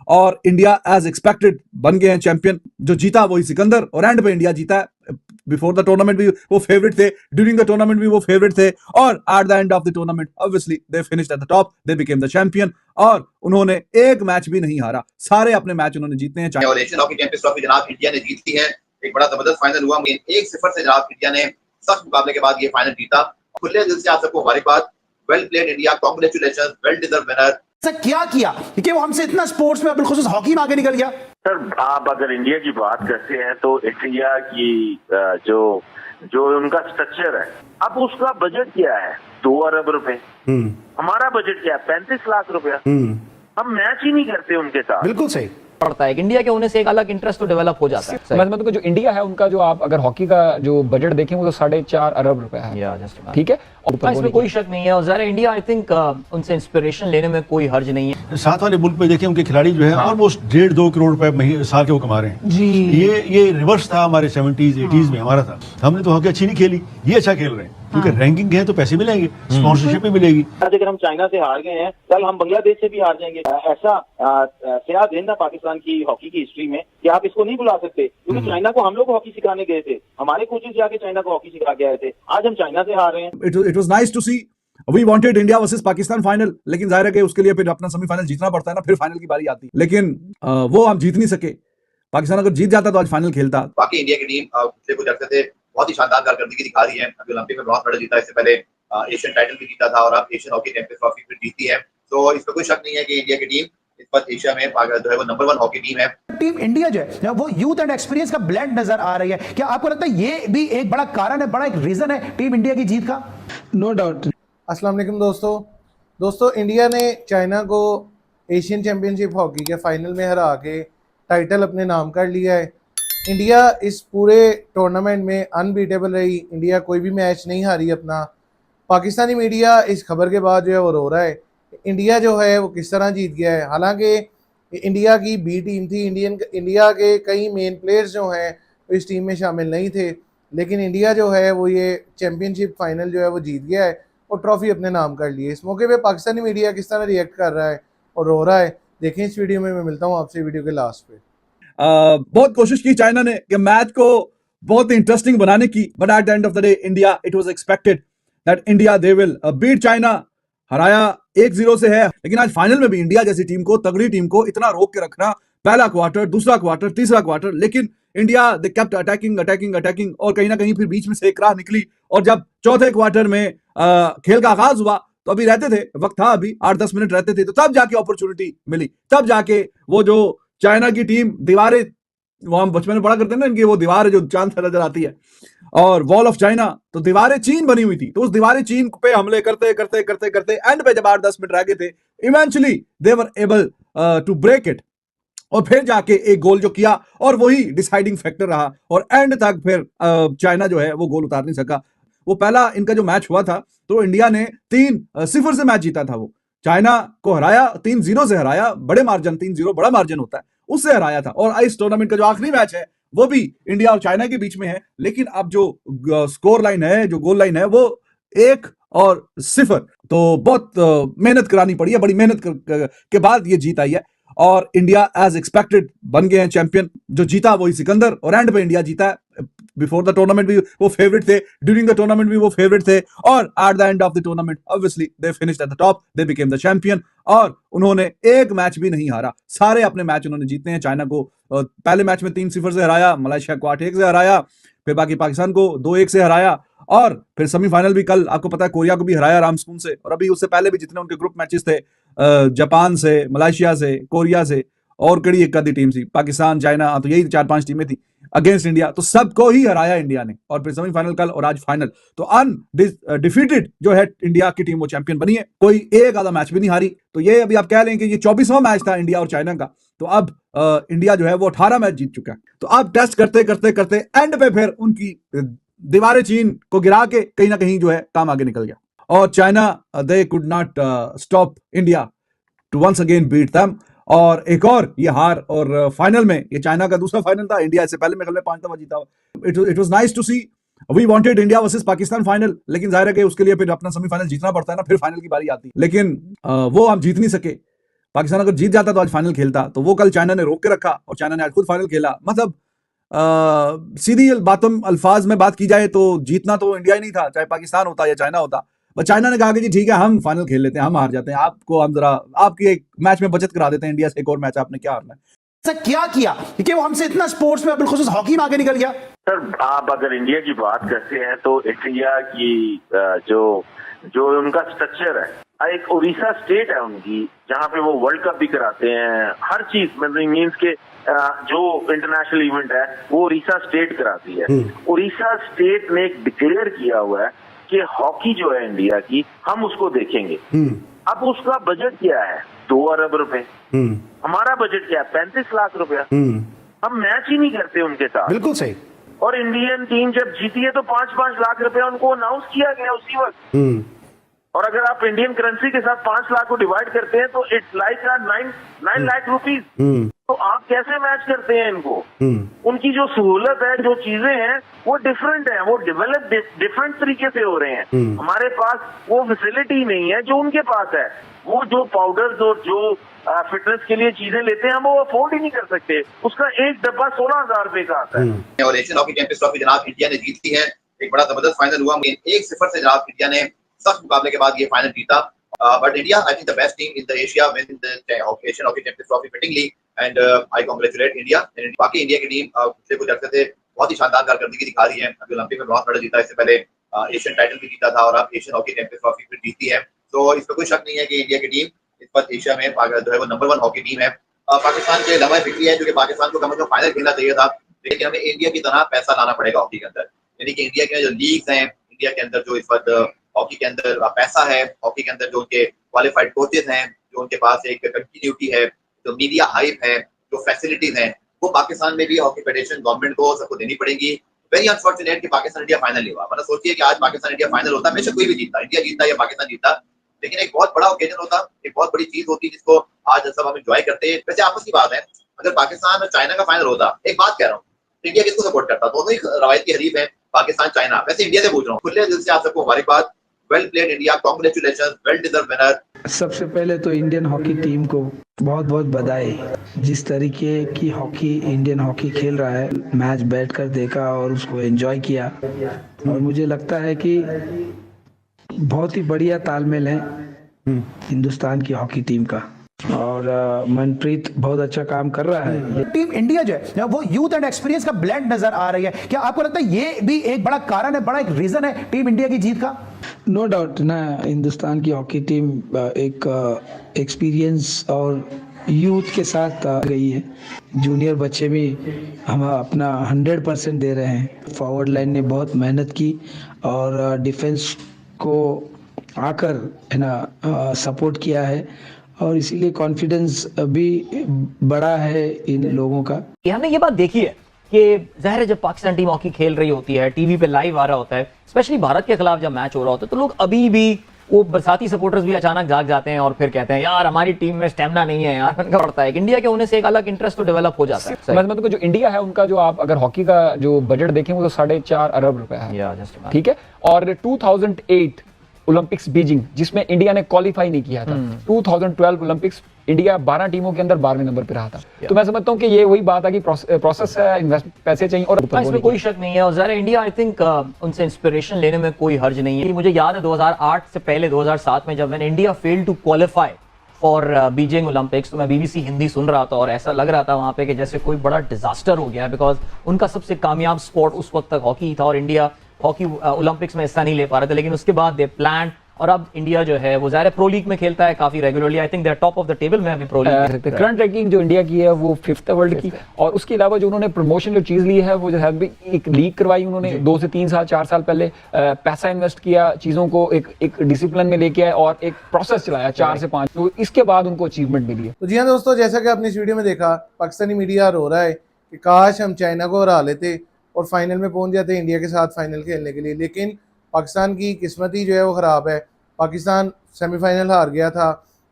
और India as expected बन गए हैं चैंपियन। जो जीता वही सिकंदर, और एंड पे इंडिया जीता है। बिफोर द टूर्नामेंट भी वो फेवरेट थे, ड्यूरिंग द टूर्नामेंट भी वो फेवरेट थे, और eight the end of the tournament obviously they finished at the top, they became the champion. और उन्होंने एक मैच भी नहीं हारा, सारे अपने मैच उन्होंने जीते हैं। और एशियन हॉकी चैंपियंस ट्रॉफी जनाब इंडिया ने जीती है। एक बड़ा जबरदस्त फाइनल हुआ, 1-0 से जनाब इंडिया ने सख्त मुकाबले के बाद ये फाइनल जीता। खुले दिल से आप सबको मुबारकबाद। Well played India, congratulations, well deserve winner. ऐसा क्या किया कि वो हमसे इतना स्पोर्ट्स में बिलखुसूस हॉकी में आगे निकल गया? सर आप अगर इंडिया की बात करते हैं तो इंडिया की जो उनका स्ट्रक्चर है, अब उसका बजट क्या है? 2 अरब रुपए। हमारा बजट क्या है? 35 लाख रुपया। हम मैच ही नहीं करते उनके साथ। बिल्कुल सही पड़ता है। इंडिया के होने से एक अलग इंटरेस्ट तो डेवलप हो जाता है। मतलब जो इंडिया है उनका जो आप अगर हॉकी का जो बजट देखें वो तो 4.5 अरब रुपए है। ठीक है, और इसमें कोई शक नहीं है। और ज़रा इंडिया आई थिंक उनसे इंस्पिरेशन लेने में कोई हर्ज नहीं है। साथ वाले मुल्क पे देखें उनके खिलाड़ी जो है ऑलमोस्ट 1.5-2 करोड़ रुपए साल के वो कमा रहे हैं जी। ये रिवर्स था हमारे 70s 80s में हमारा था। हमने तो हॉकी अच्छी नहीं खेली, ये अच्छा खेल रहे हैं क्योंकि रैंकिंग है तो पैसे मिलेंगे, स्पॉन्सरशिप भी मिलेगी। आज अगर हम चाइना से हार गए हैं, कल हम बांग्लादेश से भी हार जाएंगे। ऐसा सयाद रहना पाकिस्तान की हॉकी की हिस्ट्री में कि आप इसको नहीं भुला सकते, क्योंकि चाइना को हम लोग हॉकी सिखाने गए थे, हमारे कोचेस जाके चाइना को हॉकी सिखा के आए थे। आज हम चाइना से हार रहे हैं। It was nice to see. We wanted India versus Pakistan final, लेकिन जाहिर है कि उसके लिए फिर अपना सेमीफाइनल जीतना पड़ता है ना, फिर फाइनल की बारी आती है। लेकिन वो हम जीत नहीं सके। पाकिस्तान अगर जीत जाता तो आज फाइनल खेलता। बाकी इंडिया की टीम पिछले कुछ अर्से से बहुत ही शानदार कारकर्दगी दिखा रही है। अभी ओलंपिक में ब्रॉन्ज मेडल जीता, इससे पहले एशियन टाइटल भी जीता था, और अब एशियन हॉकी चैंपियंस ट्रॉफी भी जीती है। तो इसमें कोई शक नहीं है कि इंडिया की टीम इस वक्त एशिया में जो है वो नंबर 1 हॉकी टीम है। टीम इंडिया जो है वो यूथ एंड एक्सपीरियंस का ब्लेंड नजर आ रही है। क्या आपको लगता है ये भी एक बड़ा कारण है, बड़ा एक रीजन है टीम इंडिया की जीत का? No doubt. अस्सलाम वालेकुम दोस्तों, इंडिया ने चाइना को एशियन चैंपियनशिप हॉकी के फाइनल में हरा के टाइटल अपने नाम कर लिया है। इंडिया इस पूरे टूर्नामेंट में अनबीटेबल रही। इंडिया कोई भी मैच नहीं हारी अपना। पाकिस्तानी मीडिया इस खबर के बाद जो है वो रो रहा है। इंडिया जो है वो किस तरह जीत गया है, हालांकि इंडिया की बी टीम थी। इंडिया के कई मेन प्लेयर्स जो हैं इस टीम में शामिल नहीं थे, लेकिन इंडिया जो है वो ये चैम्पियनशिप फाइनल जो है वो जीत गया है और ट्रॉफी अपने नाम कर ली है। इस मौके पे पाकिस्तानी मीडिया किस तरह रिएक्ट कर रहा है और रो रहा है, देखें इस वीडियो में। मैं मिलता हूँ आपसे वीडियो के लास्ट पे। बहुत कोशिश की चाइना ने कि मैच को बहुत इंटरेस्टिंग बनाने की, but at the end of the day India, it was expected that India they will beat China. हराया 1-0 से है, लेकिन आज फाइनल में भी इंडिया जैसी टीम को, तगड़ी टीम को इतना रोक के रखना, पहला क्वार्टर, दूसरा क्वार्टर, तीसरा क्वार्टर, लेकिन इंडिया दे केप्ट अटैकिंग और कहीं ना कहीं फिर बीच में से एक राह निकली। और जब चौथे क्वार्टर में खेल का आगाज हुआ तो अभी रहते थे, वक्त था अभी 8-10 मिनट रहते थे, तो तब जाके अपॉर्चुनिटी मिली, तब जाके वो जो चाइना की टीम दीवारें, वो हम बचपन में पढ़ा करते हैं ना, इनकी वो दीवार जो चांद से नजर आती है, और वॉल ऑफ चाइना, तो दीवारें चीन बनी हुई थी। तो उस दीवारें चीन पे हमले करते करते करते करते एंड पे जब 8-10 मिनट रह गए थे, eventually they were able to break it, और फिर जाके एक गोल जो किया, और वही डिसाइडिंग फैक्टर रहा, और एंड तक फिर चाइना जो है वो गोल उतार नहीं सका। वो पहला इनका जो मैच हुआ था तो इंडिया ने 3-0 से मैच जीता था। वो चाइना को हराया, 3-0 से हराया, बड़े मार्जिन, 3-0 बड़ा मार्जिन होता है, उससे हराया था। और इस टूर्नामेंट का जो आखिरी मैच है वो भी इंडिया और चाइना के बीच में है, लेकिन अब जो स्कोर लाइन है, जो गोल लाइन है, वो 1-0। तो बहुत मेहनत करानी पड़ी है, बड़ी मेहनत के बाद ये जीत आई है, और इंडिया एज एक्सपेक्टेड बन गए हैं चैंपियन। जो जीता वही सिकंदर, और एंड पे इंडिया जीता है। बिफोर द टूर्नामेंट भी वो फेवरेट थे, ड्यूरिंग द टूर्नामेंट भी वो फेवरेट थे, और eight the end of the tournament obviously they finished at the top, they became the champion. और उन्होंने एक मैच भी नहीं हारा, सारे अपने मैच उन्होंने जीते हैं। चाइना को पहले मैच में 3-0 से हराया, मलेशिया को 8-1 से हराया, फिर बाकी पाकिस्तान को 2-1 से हराया, और फिर सेमीफाइनल भी कल आपको पता है कोरिया को भी हराया आराम सुकून से। और अभी उससे पहले भी जितने उनके ग्रुप मैचेस थे, जापान से, मलेशिया से, कोरिया से, और कड़ी एक आधी टीम थी, पाकिस्तान, चाइना, तो यही 4-5 टीमें थी अगेंस्ट इंडिया, तो सबको ही हराया इंडिया ने। और फिर सेमीफाइनल कल और आज फाइनल, तो अनडिफीटेड जो है इंडिया की टीम वो चैंपियन बनी है, कोई एक आधा मैच भी नहीं हारी। तो ये अभी आप कह लें कि ये 24वां मैच था इंडिया और चाइना का, तो अब इंडिया जो है वो 18 मैच जीत चुका है। तो अब टेस्ट करते करते करते एंड पे फिर उनकी दीवारें चीन को गिरा के कहीं ना कहीं जो है काम आगे निकल गया, और China they could not stop India to once again beat them. और एक और ये हार, और फाइनल में ये चाइना का दूसरा फाइनल था, इंडिया इससे पहले में 5 दफा जीता हुआ। It was nice to see. We wanted India versus Pakistan final, लेकिन जाहिर है कि उसके लिए फिर अपना सेमीफाइनल जीतना पड़ता है ना, फिर फाइनल की बारी आती है, लेकिन वो हम जीत नहीं सके। पाकिस्तान अगर जीत जाता तो आज फाइनल खेलता, तो वो कल चाइना ने रोक के रखा और चाइना ने आज खुद फाइनल खेला। मतलब सीधी बातों अल्फाज में बात की जाए तो जीतना तो इंडिया ही नहीं था, चाहे पाकिस्तान होता या चाइना होता। बस चाइना ने कहा कि जी ठीक है, हम फाइनल खेल लेते हैं, हम हार जाते हैं, आपको हम जरा आपकी एक मैच में बचत करा देते हैं, इंडिया से एक और मैच आपने क्या हारना है। ऐसा क्या किया कि वो हमसे इतना स्पोर्ट्स में बिलखुसूस हॉकी में आगे निकल गया? सर, आप अगर इंडिया की बात करते हैं तो इंडिया की जो उनका स्ट्रक्चर है, एक उड़ीसा स्टेट है उनकी, जहाँ पे वो वर्ल्ड कप भी कराते हैं, हर चीज मतलब मीन्स के जो इंटरनेशनल इवेंट है वो उड़ीसा स्टेट कराती है। उड़ीसा स्टेट ने एक डिक्लेयर किया हुआ है कि हॉकी जो है इंडिया की, हम उसको देखेंगे। अब उसका बजट क्या है? 2 अरब रुपए। हमारा बजट क्या है? 35 लाख रुपया। हम मैच ही नहीं करते उनके साथ। बिल्कुल सही। और इंडियन टीम जब जीती है तो 5-5 लाख रुपया उनको अनाउंस किया गया उसी वक्त। और अगर आप इंडियन करेंसी के साथ 5 लाख को डिवाइड करते हैं तो इट्स लाइक 9 लाख रुपीज। तो आप कैसे मैच करते हैं इनको? उनकी जो सहूलत है, जो चीजें हैं वो डिफरेंट है, वो डेवलप डिफरेंट तरीके से हो रहे हैं। हमारे पास वो फैसिलिटी नहीं है जो उनके पास है। वो जो पाउडर्स और जो फिटनेस के लिए चीजें लेते हैं हम वो अफोर्ड ही नहीं कर सकते। उसका एक डब्बा 16,000 रुपए का आता है। और एशियन हॉकी चैंपियंस ट्रॉफी जनाब इंडिया ने जीती है। एक बड़ा जबरदस्त फाइनल हुआ, 1-0 से जनाब इंडिया ने सख्त मुकाबले के बाद ये फाइनल जीता। But India, I think the best team in the Asia win the Asian hockey champions trophy fittingly, and I congratulate India. बाकी इंडिया की टीम पिछले कुछ अर्से से बहुत ही शानदार कारकर्दगी दिखा रही है। अभी ओलंपिक में ब्रॉन्ज मेडल जीता, इससे पहले एशियन टाइटल भी जीता था और अब एशियन हॉकी चैंपियंस ट्रॉफी फिर जीती है। तो इसमें कोई शक नहीं है कि इंडिया की टीम इस वक्त एशिया में जो है वो नंबर 1 हॉकी टीम है। पाकिस्तान के लम्हा फिक्री है क्योंकि पाकिस्तान को कम से कम फाइनल खेलना चाहिए था, लेकिन हमें इंडिया की तरह पैसा लाना पड़ेगा हॉकी के अंदर। यानी कि इंडिया के जो लीग्स हैं, इंडिया के अंदर जो इस वक्त हॉकी के अंदर पैसा है, हॉकी के अंदर जो उनके क्वालिफाइड कोचेस हैं, जो उनके पास एक कंटिन्यूटी है, जो मीडिया हाइप है, जो फैसिलिटीज हैं, वो पाकिस्तान में भी हॉकी फेडरेशन गवर्नमेंट को सबको देनी पड़ेगी। वेरी अनफॉर्चुनेट कि पाकिस्तान इंडिया फाइनल नहीं हुआ। मतलब सोचिए कि आज पाकिस्तान इंडिया फाइनल होता, हमेशा कोई भी जीतता, इंडिया जीतता या पाकिस्तान जीतता, लेकिन एक बहुत बड़ा ओकेजन होता, एक बहुत बड़ी चीज होती जिसको आज सब हम एंजॉय करते हैं। वैसे आपस की बात है, अगर पाकिस्तान और चाइना का फाइनल होता, एक बात कह रहा हूँ, इंडिया किसको सपोर्ट करता? दोनों ही रवायती हरीफ है, पाकिस्तान चाइना। वैसे इंडिया से पूछ रहा हूँ, खुले दिल से आप सबको मुबारकबाद, well played India, congratulations, well deserve winner. सबसे पहले तो इंडियन हॉकी टीम को बहुत बहुत बधाई। जिस तरीके की हॉकी इंडियन हॉकी खेल रहा है, मैच बैठकर देखा और उसको एंजॉय किया, और मुझे लगता है कि बहुत ही बढ़िया तालमेल है हिंदुस्तान की हॉकी टीम का, और मनप्रीत बहुत अच्छा काम कर रहा है। टीम इंडिया जो है वो यूथ एंड एक्सपीरियंस का ब्लेंड नजर आ रही है। क्या आपको लगता है ये भी एक बड़ा कारण है, बड़ा एक रीजन है टीम इंडिया की जीत का? नो डाउट ना, हिंदुस्तान की हॉकी टीम एक एक्सपीरियंस और यूथ के साथ गई है। जूनियर बच्चे भी हम अपना 100% दे रहे हैं। फॉरवर्ड लाइन ने बहुत मेहनत की और डिफेंस को आकर है ना सपोर्ट किया है, और इसीलिए कॉन्फिडेंस भी बड़ा है इन लोगों का। हमने ये बात देखी है कि ज़ाहिर है जब पाकिस्तान टीम हॉकी खेल रही होती है, टीवी पे लाइव आ रहा होता है, स्पेशली भारत के खिलाफ जब मैच हो रहा होता है, तो लोग अभी भी वो बरसाती सपोर्टर्स भी अचानक जाग जाते हैं और फिर कहते हैं यार हमारी टीम में स्टेमिना नहीं है यार। उनका पड़ता है इंडिया के होने से एक अलग इंटरेस्ट तो डेवलप हो जाता है। मतलब जो इंडिया है उनका जो आप अगर हॉकी का जो बजट देखें वो तो 4.5 अरब रुपए है, ठीक है। और 2008 ओलंपिक्स बीजिंग जिसमें इंडिया ने क्वालिफाई नहीं किया था, 2012 ओलंपिक्स इंडिया 12 टीमों के अंदर 12वें नंबर पे रहा था। तो मैं समझता हूँ कि ये वही बात है कि प्रोसेस है, इन्वेस्ट पैसे चाहिए, और इसमें कोई शक नहीं है। और ज़रा इंडिया आई थिंक उनसे इंस्पिरेशन लेने में कोई हर्ज नहीं है। मुझे याद है 2008 से पहले 2007 में जब मैंने India failed to qualify for Beijing Olympics, तो मैं BBC हिंदी सुन रहा था और ऐसा लग रहा था वहां पे कि जैसे कोई बड़ा डिजास्टर हो गया है, बिकॉज उनका सबसे कामयाब स्पोर्ट उस वक्त तक हॉकी था और इंडिया हॉकी ओलंपिक्स में हिस्सा नहीं ले पा रहे थे। लेकिन उसके बाद दे प्लान, और अब इंडिया जो है वो ज़ाहिर प्रो लीग में खेलता है काफी regularly. I think they are top of the table में अभी प्रो लीग। करंट रैंकिंग जो इंडिया की है वो 5th है वर्ल्ड की, और उसके अलावा जो उन्होंने प्रमोशन जो चीज ली है वो जो है एक लीग करवाई उन्होंने 2 से 3 साल 4 साल पहले, पैसा इन्वेस्ट किया, चीजों को एक डिसिप्लिन में लेके आए और एक प्रोसेस चलाया 4 से 5, तो इसके बाद उनको अचीवमेंट मिली है। तो जी हाँ दोस्तों, जैसा कि आपने इस वीडियो में देखा, पाकिस्तानी मीडिया रो रहा है कि काश हम चाइना को हरा लेते और फाइनल में पहुंच जाते इंडिया के साथ फाइनल खेलने के लिए, लेकिन पाकिस्तान की किस्मत ही जो है वो ख़राब है। पाकिस्तान सेमीफाइनल हार गया था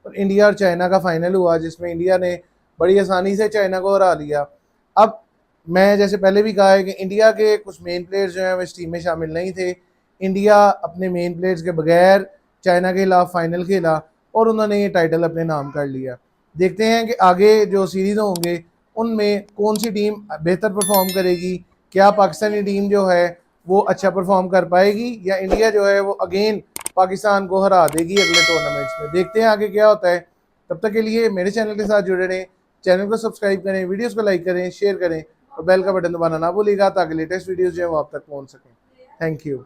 और इंडिया और चाइना का फाइनल हुआ जिसमें इंडिया ने बड़ी आसानी से चाइना को हरा लिया। अब मैं जैसे पहले भी कहा है कि इंडिया के कुछ मेन प्लेयर्स जो हैं वो इस टीम में शामिल नहीं थे। इंडिया अपने मेन प्लेयर्स के बगैर चाइना के खिलाफ फाइनल खेला और उन्होंने ये टाइटल अपने नाम कर लिया। देखते हैं कि आगे जो सीरीज़ होंगे उनमें कौन सी टीम बेहतर परफॉर्म करेगी, क्या पाकिस्तानी टीम जो है वो अच्छा परफॉर्म कर पाएगी या इंडिया जो है वो अगेन पाकिस्तान को हरा देगी अगले टूर्नामेंट्स में। देखते हैं आगे क्या होता है। तब तक के लिए मेरे चैनल के साथ जुड़े रहें, चैनल को सब्सक्राइब करें, वीडियोस को लाइक करें, शेयर करें और बेल का बटन दबाना ना भूलिएगा ताकि लेटेस्ट वीडियोस जो है वो आप तक पहुंच सकें। Thank you.